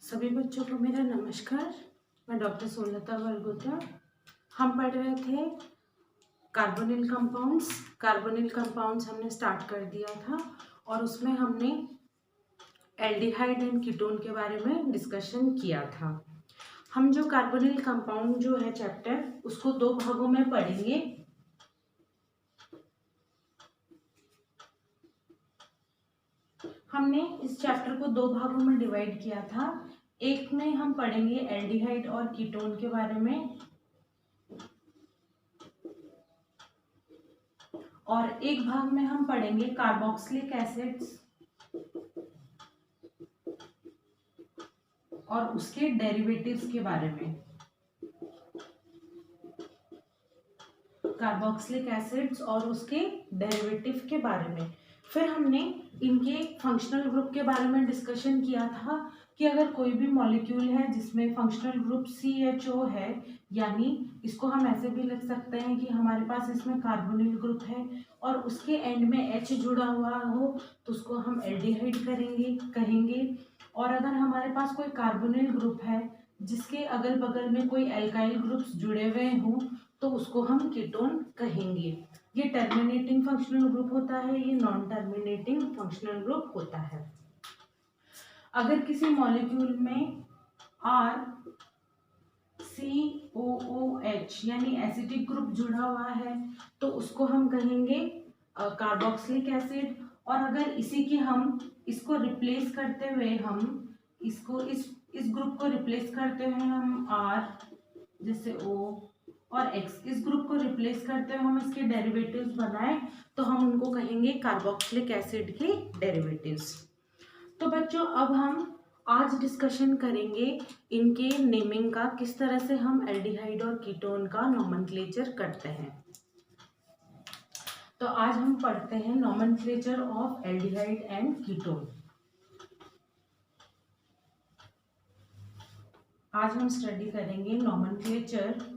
सभी बच्चों को मेरा नमस्कार। मैं डॉक्टर सोनलता वरगोता। हम पढ़ रहे थे कार्बोनिल कंपाउंड्स। कार्बोनिल कंपाउंड्स हमने स्टार्ट कर दिया था और उसमें हमने एल्डिहाइड एंड कीटोन के बारे में डिस्कशन किया था। हम जो कार्बोनिल कंपाउंड जो है चैप्टर, उसको दो भागों में पढ़ेंगे। हमने इस चैप्टर को दो भागों में डिवाइड किया था। एक में हम पढ़ेंगे एल्डिहाइड और कीटोन के बारे में, और एक भाग में हम पढ़ेंगे कार्बोक्सिलिक एसिड्स और उसके डेरिवेटिव्स के बारे में। कार्बोक्सिलिक एसिड्स और उसके डेरिवेटिव के बारे में। फिर हमने इनके फंक्शनल ग्रुप के बारे में डिस्कशन किया था कि अगर कोई भी मॉलिक्यूल है जिसमें फंक्शनल ग्रुप CHO है, यानी इसको हम ऐसे भी लिख सकते हैं कि हमारे पास इसमें कार्बोनिल ग्रुप है और उसके एंड में H जुड़ा हुआ हो, तो उसको हम एल्डिहाइड कहेंगे। और अगर हमारे पास कोई कार्बोनिल ग्रुप है जिसके अगल बगल में कोई एल्काइल ग्रुप्स जुड़े हुए हों, तो उसको हम कीटोन कहेंगे। ये टर्मिनेटिंग फंक्शनल ग्रुप होता है, ये नॉन टर्मिनेटिंग फंक्शनल ग्रुप होता है। अगर किसी मॉलिक्यूल में RCOOH यानी एसिडिक ग्रुप जुड़ा हुआ है, तो उसको हम कहेंगे कार्बोक्सिलिक एसिड। और अगर इसको रिप्लेस करते हुए हम इसको इस ग्रुप को रिप्लेस करते हुए हम R जैसे O और X, इस ग्रुप को रिप्लेस करते हुए हम इसके डेरिवेटिव्स बनाएं, तो हम उनको कहेंगे कार्बोक्सिलिक एसिड के डेरिवेटिव्स। तो बच्चों, अब हम आज डिस्कशन करेंगे इनके नेमिंग का, किस तरह से हम एल्डिहाइड और कीटोन का नोमेनक्लेचर करते हैं। तो आज हम पढ़ते हैं nomenclature of aldehyde and ketone. आज हम स्टडी करेंगे नोमेनक्लेचर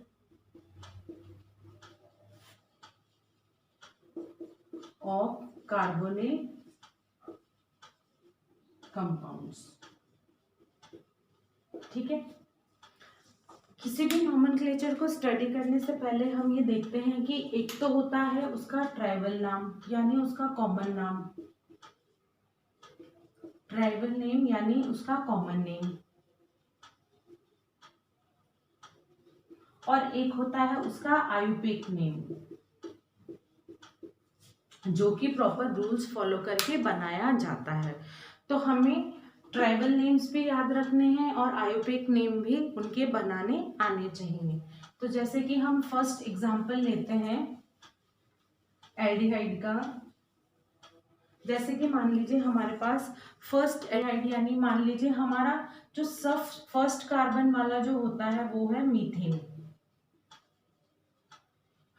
ऑफ कार्बोनिल कंपाउंड्स। ठीक है। किसी भी नोमेनक्लेचर को स्टडी करने से पहले हम ये देखते हैं कि एक तो होता है उसका ट्राइबल नाम यानी उसका कॉमन नाम, ट्राइबल नेम यानी उसका कॉमन नेम, और एक होता है उसका आयुपेक नेम, जो कि प्रॉपर रूल्स फॉलो करके बनाया जाता है। तो हमें ट्राइबल नेम्स भी याद रखने हैं और आयुपेक नेम भी उनके बनाने आने चाहिए। तो जैसे कि हम फर्स्ट एग्जांपल लेते हैं एल्डिहाइड का। जैसे कि मान लीजिए हमारे पास फर्स्ट एल्डिहाइड, यानी मान लीजिए हमारा जो फर्स्ट कार्बन वाला जो होता है वो है मीथेन।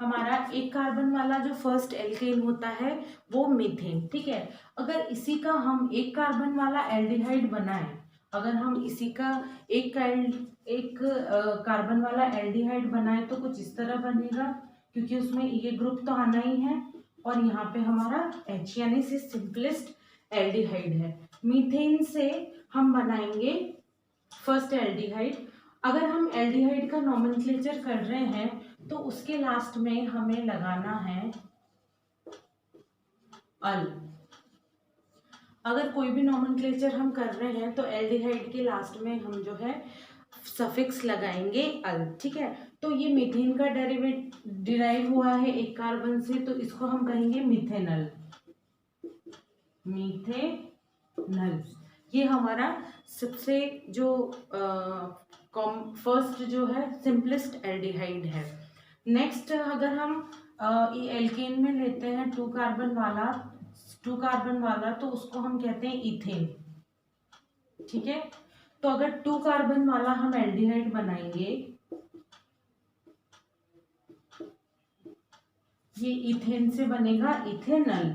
हमारा एक कार्बन वाला जो फर्स्ट एल्केन होता है वो मीथेन। ठीक है। अगर इसी का हम एक कार्बन वाला एल्डिहाइड बनाएं, अगर हम इसी का एक कार्बन वाला एल्डिहाइड बनाएं, तो कुछ इस तरह बनेगा, क्योंकि उसमें ये ग्रुप तो आना ही है और यहाँ पे हमारा H यानी सिंपलेस्ट एल्डिहाइड है। मीथेन से हम बनाएंगे फर्स्ट एल्डिहाइड। अगर हम एल्डिहाइड का नोमेनक्लेचर कर रहे हैं तो उसके लास्ट में हमें लगाना है अल। अगर कोई भी नोमेनक्लेचर हम कर रहे हैं तो एल्डिहाइड के लास्ट में हम जो है सफिक्स लगाएंगे अल। ठीक है। तो ये मीथेन का डिराइव हुआ है एक कार्बन से, तो इसको हम कहेंगे मिथेनल। मिथेनल ये हमारा सबसे जो फर्स्ट जो है सिंपलेस्ट एल्डिहाइड है। नेक्स्ट अगर हम ये एल्केन में लेते हैं टू कार्बन वाला, तो उसको हम कहते हैं इथेन। ठीक है। तो अगर टू कार्बन वाला हम एल्डिहाइड बनाएंगे, ये इथेन से बनेगा इथेनल।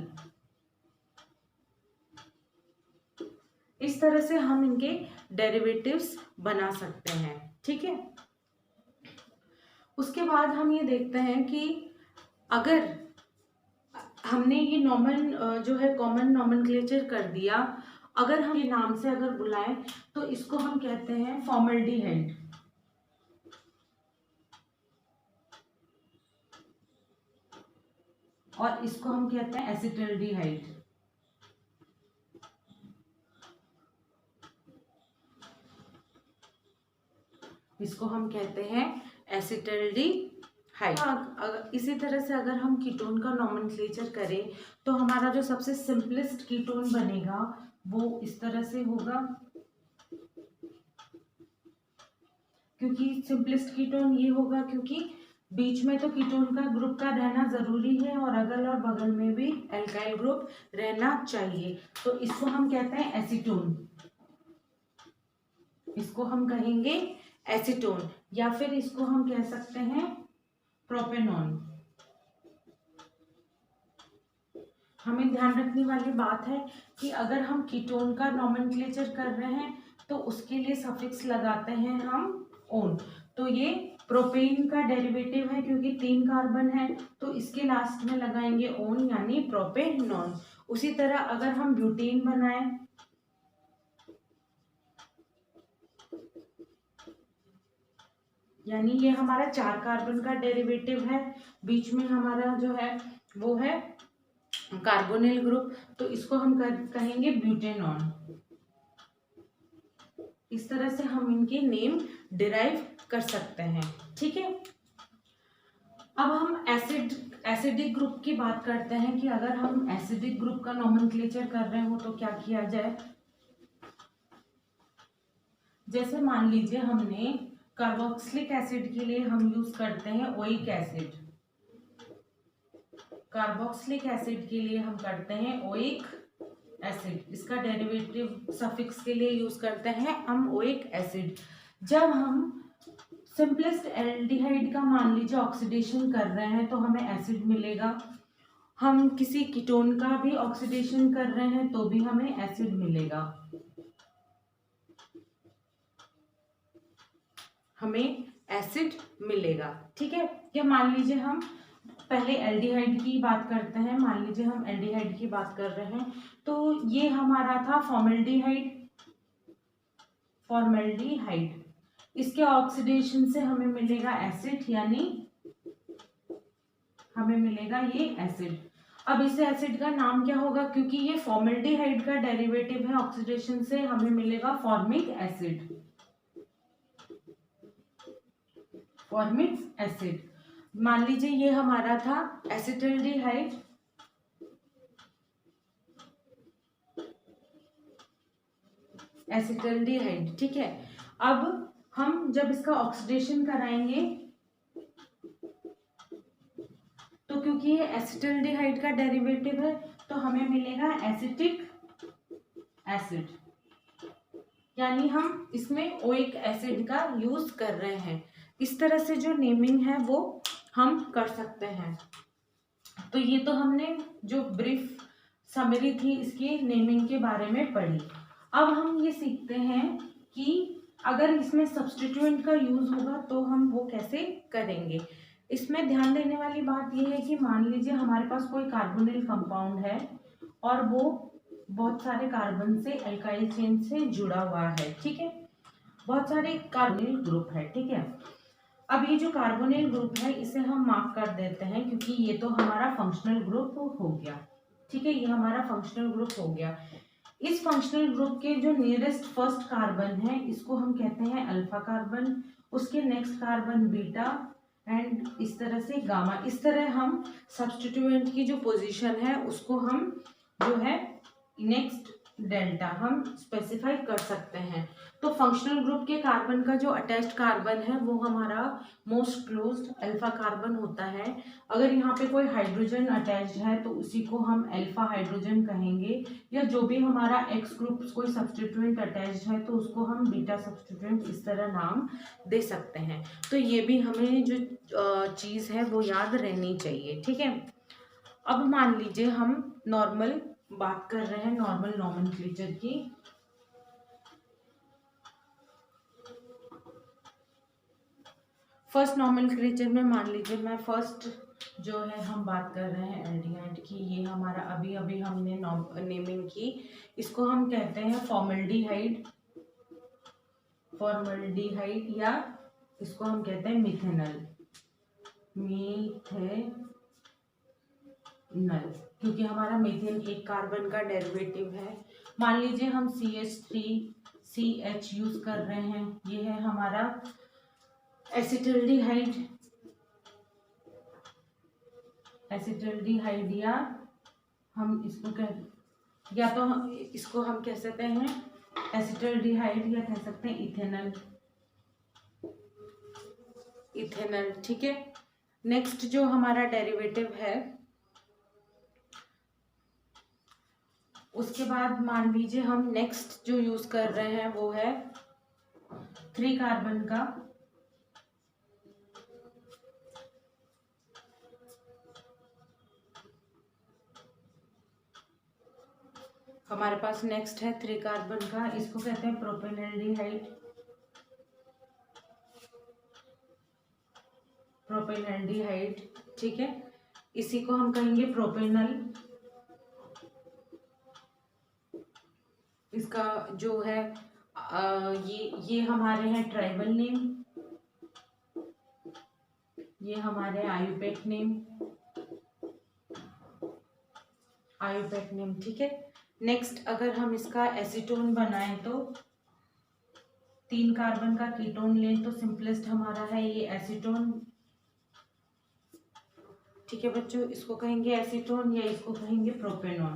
इस तरह से हम इनके डेरिवेटिव्स बना सकते हैं। ठीक है। उसके बाद हम ये देखते हैं कि अगर हमने ये जो है कॉमन नोमेनक्लेचर कर दिया, अगर हम ये नाम से अगर बुलाएं तो इसको हम कहते हैं फॉर्मल्डिहाइड, और इसको हम कहते हैं एसिटल्डिहाइड। इसको हम कहते हैं एसिटल्डिहाइड। इसी तरह से अगर हम कीटोन का नॉमेनक्लेचर करें तो हमारा जो सबसे सिंपलेस्ट कीटोन बनेगा वो इस तरह से होगा, क्योंकि सिंपलेस्ट कीटोन ये होगा क्योंकि बीच में तो कीटोन का ग्रुप का रहना जरूरी है और अगल और बगल में भी एल्काइल ग्रुप रहना चाहिए, तो इसको हम कहते हैं एसीटोन। इसको हम कहेंगे एसीटोन, या फिर इसको हम कह सकते हैं प्रोपेनॉन। हमें ध्यान रखने वाली बात है कि अगर हम कीटोन का नॉमेनक्लेचर कर रहे हैं तो उसके लिए सफिक्स लगाते हैं हम ओन। तो ये प्रोपेन का डेरिवेटिव है क्योंकि 3 कार्बन है, तो इसके लास्ट में लगाएंगे ओन यानी प्रोपेनॉन। उसी तरह अगर हम ब्यूटेन बनाएं, यानी ये हमारा 4 कार्बन का डेरिवेटिव है, बीच में हमारा जो है वो है कार्बोनिल ग्रुप, तो इसको हम कहेंगे ब्यूटेनॉन। इस तरह से हम इनके नेम डिराइव कर सकते हैं, ठीक है। अब हम एसिडिक ग्रुप की बात करते हैं कि अगर हम एसिडिक ग्रुप का नॉमेनक्लेचर कर रहे हो तो क्या किया जाए। जैसे मान लीजिए हमने कार्बोक्सिलिक एसिड के लिए हम यूज करते हैं ओइक एसिड, कार्बोक्सिलिक एसिड के लिए हम करते हैं ओइक एसिड, इसका डेरिवेटिव सफिक्स के लिए यूज करते हैं हम ओइक एसिड। जब हम सिंपलेस्ट एल्डिहाइड का मान लीजिए ऑक्सीडेशन कर रहे हैं तो हमें एसिड मिलेगा, हम किसी कीटोन का भी ऑक्सीडेशन कर रहे हैं तो भी हमें एसिड मिलेगा, हमें एसिड मिलेगा, ठीक है। या मान लीजिए हम पहले एल्डिहाइड की बात करते हैं, मान लीजिए हम एल्डिहाइड की बात कर रहे हैं तो ये हमारा था फॉर्मल्डिहाइड, इसके ऑक्सीडेशन से हमें मिलेगा एसिड, यानी हमें मिलेगा ये एसिड। अब इस एसिड का नाम क्या होगा, क्योंकि ये फॉर्मल्डिहाइड का डेरिवेटिव है, ऑक्सीडेशन से हमें मिलेगा फॉर्मिक एसिड, फॉर्मिक एसिड। मान लीजिए ये हमारा था एसिटल्डिहाइड, एसिटल्डिहाइड, ठीक है। अब हम जब इसका ऑक्सीडेशन कराएंगे तो क्योंकि ये एसिटल्डिहाइड का डेरिवेटिव है तो हमें मिलेगा एसिटिक एसिड, यानी हम इसमें ओइक एसिड का यूज कर रहे हैं। इस तरह से जो नेमिंग है वो हम कर सकते हैं। तो ये तो हमने जो ब्रीफ समरी थी इसकी नेमिंग के बारे में पढ़ी। अब हम ये सीखते हैं कि अगर इसमें सब्स्टिट्यूएंट का यूज होगा तो हम वो कैसे करेंगे। इसमें ध्यान देने वाली बात यह है कि मान लीजिए हमारे पास कोई कार्बोनिल कंपाउंड है और वो बहुत सारे कार्बन से एल्काइल चेन से जुड़ा हुआ है, ठीक है, बहुत सारे कार्बोनिल ग्रुप है, ठीक है। अब ये जो कार्बोनिल ग्रुप है इसे हम मार्क कर देते हैं क्योंकि ये तो हमारा फंक्शनल ग्रुप हो गया, ठीक है, ये हमारा फंक्शनल ग्रुप हो गया। इस फंक्शनल ग्रुप के जो नियरेस्ट फर्स्ट कार्बन है इसको हम कहते हैं अल्फा कार्बन, उसके नेक्स्ट कार्बन बीटा एंड इस तरह से गामा। इस तरह हम सब्स्टिट्यूएंट की जो पोजीशन है उसको हम जो है नेक्स्ट डेल्टा हम स्पेसिफाई कर सकते हैं। तो फंक्शनल ग्रुप के कार्बन का जो अटैच्ड कार्बन है वो हमारा मोस्ट क्लोज्ड अल्फा कार्बन होता है। अगर यहाँ पे कोई हाइड्रोजन अटैच्ड है तो उसी को हम अल्फा हाइड्रोजन कहेंगे, या जो भी हमारा एक्स ग्रुप कोई सब्स्टिट्यूएंट अटैच्ड है तो उसको हम बीटा सब्स्टिट्यूएंट इस तरह नाम दे सकते हैं। तो ये भी हमें जो चीज़ है वो याद रहनी चाहिए, ठीक है। अब मान लीजिए हम नॉर्मल बात कर रहे हैं नॉर्मल नॉमेनक्लेचर की। फर्स्ट नॉमेनक्लेचर में मान लीजिए मैं फर्स्ट जो है हम बात कर रहे हैं एल्डिहाइड की, ये हमारा हमारा अभी अभी हमने नेमिंग की, इसको हम कहते हैं फॉर्मल्डिहाइड, फॉर्मल्डिहाइड, या इसको हम कहते हैं मिथेनल, मिथेनल, क्योंकि हमारा मीथेन एक कार्बन का डेरिवेटिव है। मान लीजिए हम CH3CH यूज कर रहे हैं, ये है हमारा एसिटल्डिहाइड, एसिटल्डिहाइड, या हम इसको या तो इसको हम कह सकते हैं एसिटल्डिहाइड, या कह सकते हैं इथेनल, इथेनल। ठीक है, नेक्स्ट जो हमारा डेरिवेटिव है, उसके बाद मान लीजिए हम नेक्स्ट जो यूज कर रहे हैं वो है 3 कार्बन का हमारे पास नेक्स्ट है 3 कार्बन का, इसको कहते हैं प्रोपेनल्डिहाइड, प्रोपेनल्डिहाइड। ठीक है, इसी को हम कहेंगे प्रोपेनल। इसका जो है ये हमारे हैं ट्राइबल नेम, ये हमारे आयुपेक नेम, आयुपेक नेम। ठीक है, नेक्स्ट अगर हम इसका एसीटोन बनाएं तो 3 कार्बन का कीटोन लें तो सिंपलेस्ट हमारा है ये एसीटोन। ठीक है बच्चों, इसको कहेंगे एसीटोन या इसको कहेंगे प्रोपेनॉन।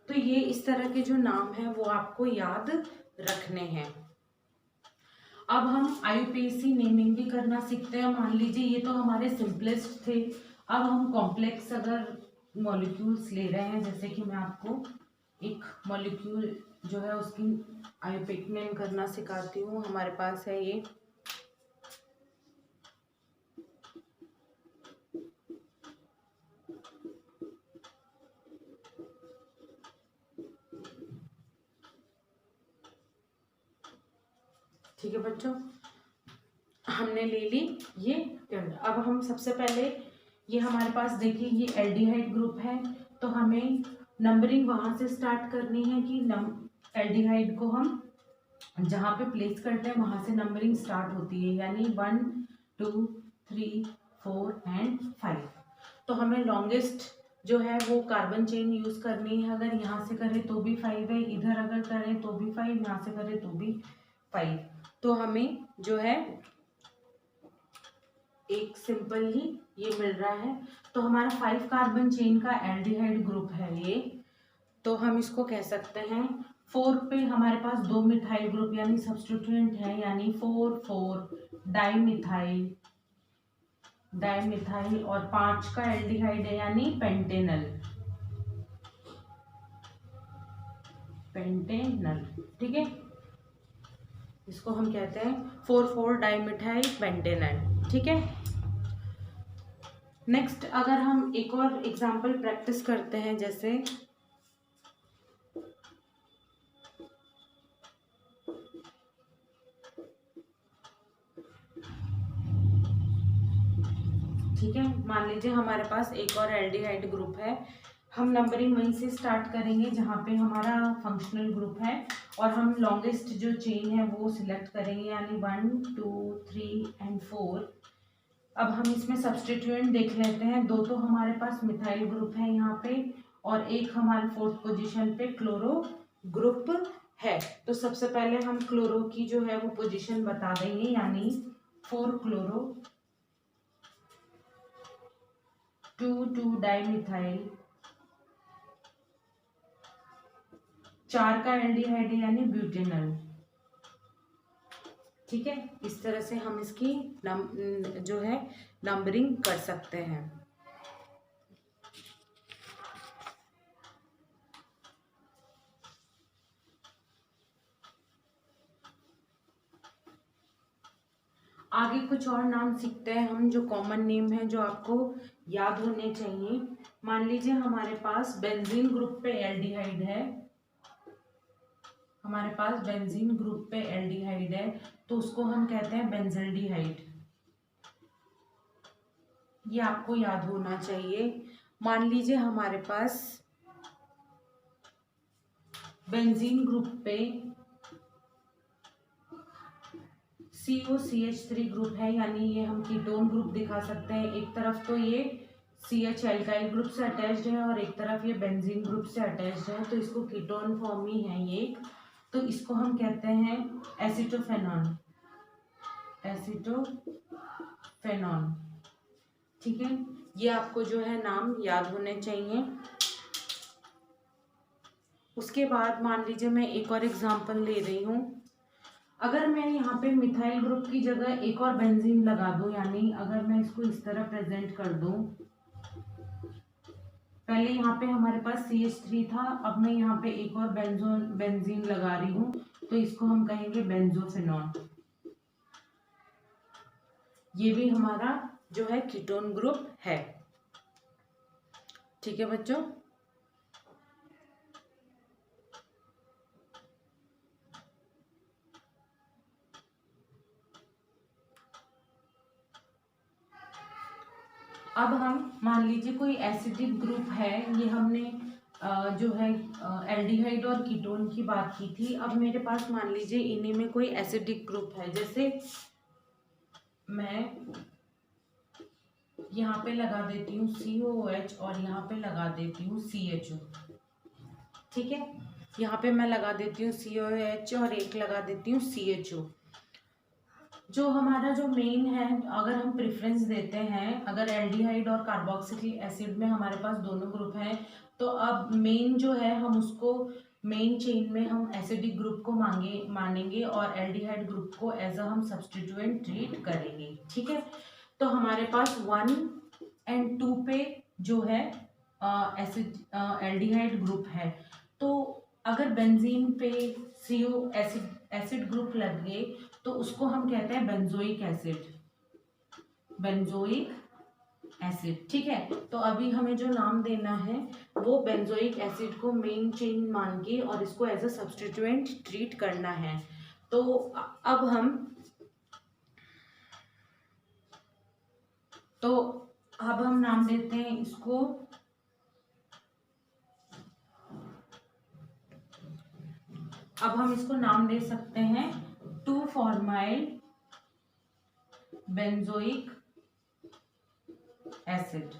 तो ये इस तरह के जो नाम है वो आपको याद रखने हैं। अब हम आईयूपीएसी नेमिंग भी करना सीखते हैं। मान लीजिए ये तो हमारे सिंपलेस्ट थे, अब हम कॉम्प्लेक्स अगर मॉलिक्यूल्स ले रहे हैं, जैसे कि मैं आपको एक मॉलिक्यूल जो है उसकी आईयूपीएसी नेम करना सिखाती हूँ। हमारे पास है ये ठीक है बच्चों, हमने ले ली ये। अब हम सबसे पहले ये हमारे पास देखिए ये एल्डिहाइड ग्रुप है, तो हमें नंबरिंग वहां से स्टार्ट करनी है कि एल्डिहाइड को हम जहाँ पे प्लेस करते हैं वहां से नंबरिंग स्टार्ट होती है, यानी 1 2 3 4 एंड 5। तो हमें लॉन्गेस्ट जो है वो कार्बन चेन यूज करनी है। अगर यहाँ से करें तो भी 5 है, इधर अगर करें तो भी 5, यहाँ से करें तो भी 5। तो हमें जो है एक सिंपल ही ये मिल रहा है। तो हमारा 5 कार्बन चेन का एल्डिहाइड ग्रुप है ये, तो हम इसको कह सकते हैं 4 पे हमारे पास 2 मिथाइल ग्रुप यानी सब्स्टिट्यूएंट है, यानी 4 डाइमिथाइल, डाइमिथाइल, और 5 का एल्डिहाइड है यानी पेंटेनल, पेंटेनल। ठीक है, इसको हम कहते हैं 4 डाइमिथाइल पेंटेनल। ठीक है, नेक्स्ट अगर हम एक और एग्जांपल प्रैक्टिस करते हैं, जैसे ठीक है, मान लीजिए हमारे पास एक और एल्डिहाइड ग्रुप है। हम नंबरिंग वहीं से स्टार्ट करेंगे जहाँ पे हमारा फंक्शनल ग्रुप है, और हम लॉन्गेस्ट जो चेन है वो सिलेक्ट करेंगे, यानी 1 2 3 एंड 4। अब हम इसमें सब्स्टिट्यूएंट देख लेते हैं। 2 तो हमारे पास मिथाइल ग्रुप है यहाँ पे, और एक हमारे 4th पोजीशन पे क्लोरो ग्रुप है। तो सबसे पहले हम क्लोरो की जो है वो पोजीशन बता देंगे, यानी 4 क्लोरो, 2 डाइमिथाइल, 4 का एल्डिहाइड यानी ब्यूटेनल। ठीक है, इस तरह से हम इसकी जो है नंबरिंग कर सकते हैं। आगे कुछ और नाम सीखते हैं हम, जो कॉमन नेम है जो आपको याद होने चाहिए। मान लीजिए हमारे पास बेंजीन ग्रुप पे एल्डिहाइड है, हमारे पास बेंजीन ग्रुप पे एल्डिहाइड है, तो उसको हम कहते हैं बेंजल्डिहाइड, ये आपको याद होना चाहिए। मान लीजिए हमारे पास बेंजीन ग्रुप पे COCH3 ग्रुप है, यानी ये हम कीटोन ग्रुप दिखा सकते हैं। एक तरफ तो ये CH एल्काइल ग्रुप से अटैच्ड है और एक तरफ ये बेंजीन ग्रुप से अटैच्ड है, तो इसको कीटोन फॉर्म ही है ये। तो इसको हम कहते हैं एसिटोफेनॉन, एसिटोफेनॉन। ठीक है, ये आपको जो है नाम याद होने चाहिए। उसके बाद मान लीजिए मैं एक और एग्जांपल ले रही हूँ। अगर मैं यहाँ पे मिथाइल ग्रुप की जगह एक और बेंजीन लगा दूं, यानी अगर मैं इसको इस तरह प्रेजेंट कर दूं, पहले यहाँ पे हमारे पास CH3 था, अब मैं यहाँ पे एक और बेंजीन लगा रही हूँ, तो इसको हम कहेंगे बेंजोफिनॉन। ये भी हमारा जो है कीटोन ग्रुप है। ठीक है बच्चों, अब हम मान लीजिए कोई एसिडिक ग्रुप है, ये हमने जो है एल्डिहाइड और कीटोन की बात की थी। अब मेरे पास मान लीजिए इन्हीं में कोई एसिडिक ग्रुप है, जैसे मैं यहाँ पे लगा देती हूँ COOH और यहाँ पे लगा देती हूँ CHO। ठीक है, यहाँ पे मैं लगा देती हूँ COOH और एक लगा देती हूँ CHO। जो हमारा जो मेन है, अगर हम प्रेफरेंस देते हैं, अगर एल्डिहाइड और कार्बोक्सिलिक एसिड में हमारे पास दोनों ग्रुप हैं, तो अब मेन जो है हम उसको मेन चेन में हम एसिडिक ग्रुप को मानेंगे और एल्डिहाइड ग्रुप को एज अ हम सब्स्टिट्यूएंट ट्रीट करेंगे। ठीक है, तो हमारे पास 1 और 2 पे जो है एल्डिहाइड ग्रुप है, तो अगर बेंजीन पे CO एसिड ग्रुप लगे तो उसको हम कहते हैं बेंजोइक एसिड, बेंजोइक एसिड। ठीक है, तो अभी हमें जो नाम देना है वो बेंजोइक एसिड को मेन चेन मान के और इसको एज अ सब्स्टिट्यूएंट ट्रीट करना है। तो अब हम नाम देते हैं इसको, अब हम इसको नाम दे सकते हैं 2-फॉर्माइल बेंजोइक एसिड।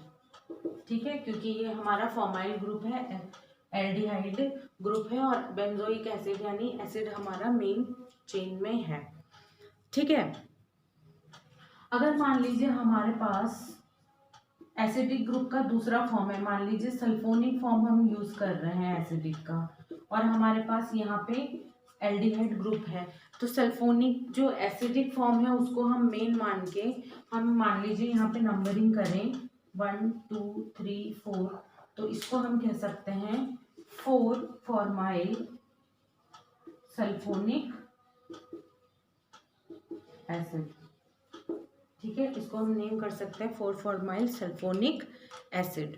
ठीक है, क्योंकि ये हमारा फॉर्माइल ग्रुप है, एल्डिहाइड ग्रुप है और बेंजोइक एसिड यानी एसिड हमारा मेन चेन में है। ठीक है, अगर मान लीजिए हमारे पास एसिडिक ग्रुप का दूसरा फॉर्म है, मान लीजिए सल्फोनिक फॉर्म हम यूज कर रहे हैं एसिडिक का, और हमारे पास यहाँ पे एल्डिहाइड ग्रुप है, तो सल्फोनिक जो एसिडिक फॉर्म है उसको हम मेन मान के, हम मान लीजिए यहाँ पे नंबरिंग करें 1 2 3 4, तो इसको हम कह सकते हैं 4-फॉर्माइल सल्फोनिक एसिड। ठीक है, इसको हम नेम कर सकते हैं 4-फॉर्माइल सल्फोनिक एसिड।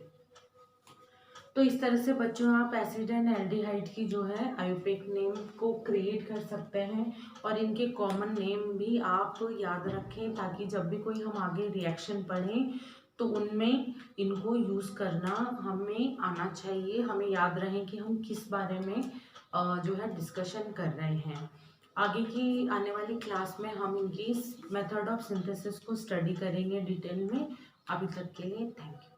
तो इस तरह से बच्चों आप एसिड एंड एल्डिहाइड की जो है आयुर्वेदिक नेम को क्रिएट कर सकते हैं और इनके कॉमन नेम भी आप याद रखें, ताकि जब भी कोई हम आगे रिएक्शन पढ़ें तो उनमें इनको यूज़ करना हमें आना चाहिए, हमें याद रहे कि हम किस बारे में जो है डिस्कशन कर रहे हैं। आगे की आने वाली क्लास में हम इनकी मेथड ऑफ सिंथेसिस को स्टडी करेंगे डिटेल में। अभी तक के लिए थैंक यू।